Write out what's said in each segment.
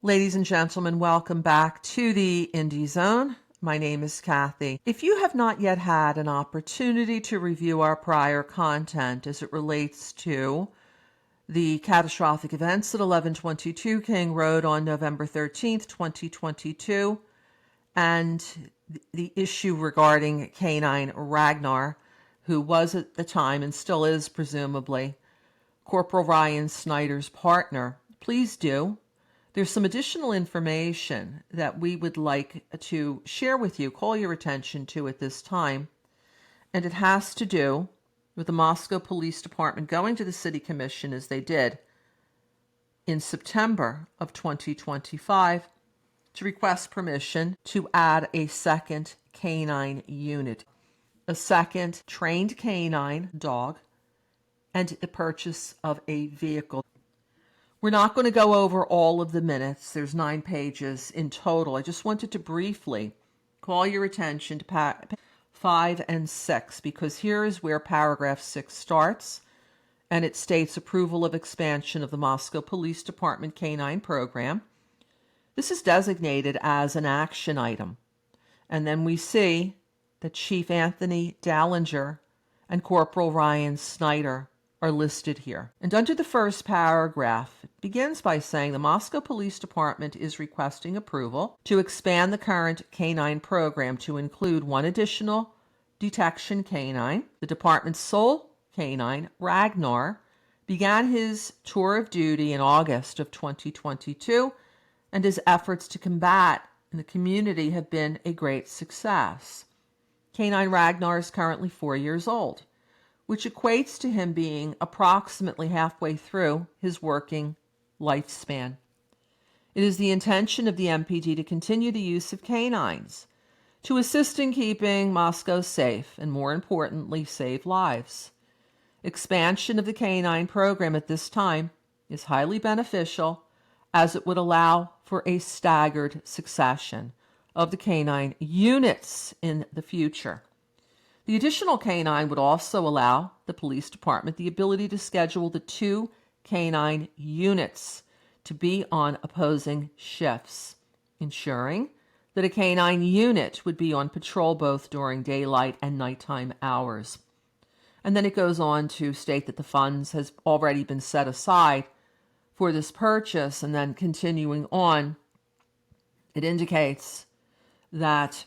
Ladies and gentlemen, welcome back to the Indie Zone. My name is Kathy. If you have not yet had an opportunity to review our prior content as it relates to the catastrophic events at 1122 King Road on November 13th, 2022, and the issue regarding K-9 Ragnar, who was at the time and still is presumably Corporal Ryan Snyder's partner, please do. There's some additional information that we would like to share with you, call your attention to at this time, and it has to do with the Moscow Police Department going to the City Commission, as they did in September of 2025, to request permission to add a second K-9 unit, a second trained K-9 dog, and the purchase of a vehicle. We're not going to go over all of the minutes. There's 9 pages in total. I just wanted to briefly call your attention to 5 and 6, because here is where paragraph 6 starts, and it states approval of expansion of the Moscow Police Department K-9 program. This is designated as an action item. And then we see that Chief Anthony Dallinger and Corporal Ryan Snyder are listed here. And under the first paragraph, it begins by saying the Moscow Police Department is requesting approval to expand the current K-9 program to include one additional detection K-9. The department's sole K-9, Ragnar, began his tour of duty in August of 2022, and his efforts to combat in the community have been a great success. K-9 Ragnar is currently 4 years old, which equates to him being approximately halfway through his working lifespan. It is the intention of the MPD to continue the use of K-9s to assist in keeping Moscow safe and, more importantly, save lives. Expansion of the K-9 program at this time is highly beneficial, as it would allow for a staggered succession of the K-9 units in the future. The additional K-9 would also allow the police department the ability to schedule the 2 K-9 units to be on opposing shifts, ensuring that a K-9 unit would be on patrol both during daylight and nighttime hours. And then it goes on to state that the funds has already been set aside for this purchase, and then continuing on, it indicates that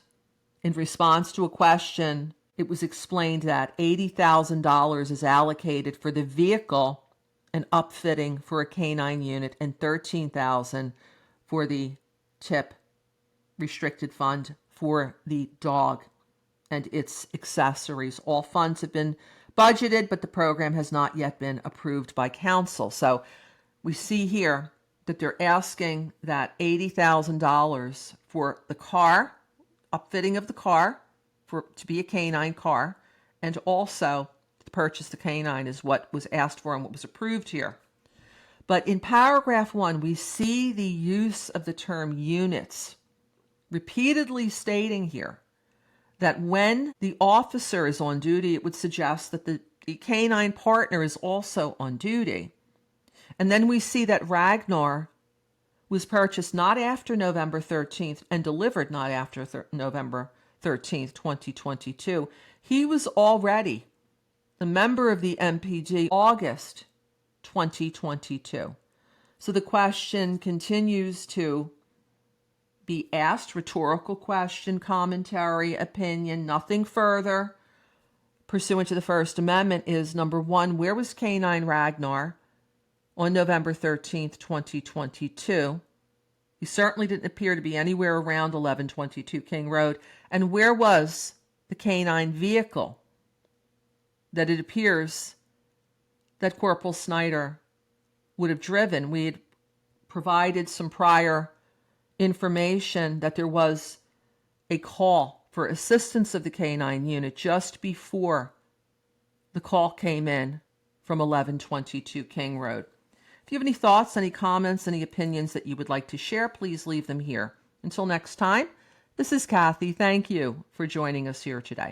in response to a question, it was explained that $80,000 is allocated for the vehicle and upfitting for a K-9 unit, and $13,000 for the tip restricted fund for the dog and its accessories. All funds have been budgeted, but the program has not yet been approved by council. So we see here that they're asking that $80,000 for the car, upfitting of the car, to be a K-9 car, and also to purchase the K-9 is what was asked for and what was approved here. But in paragraph 1, we see the use of the term units, repeatedly stating here that when the officer is on duty, it would suggest that the K-9 partner is also on duty. And then we see that Ragnar was purchased not after November 13th and delivered not after November 13th, 2022. He was already a member of the MPD August 2022. So the question continues to be asked, rhetorical question, commentary, opinion, nothing further. Pursuant to the First Amendment is, number 1, where was K-9 Ragnar on November 13th, 2022? He certainly didn't appear to be anywhere around 1122 King Road. And where was the K-9 vehicle that it appears that Corporal Snyder would have driven? We had provided some prior information that there was a call for assistance of the K-9 unit just before the call came in from 1122 King Road. If you have any thoughts, any comments, any opinions that you would like to share, please leave them here. Until next time, this is Kathy. Thank you for joining us here today.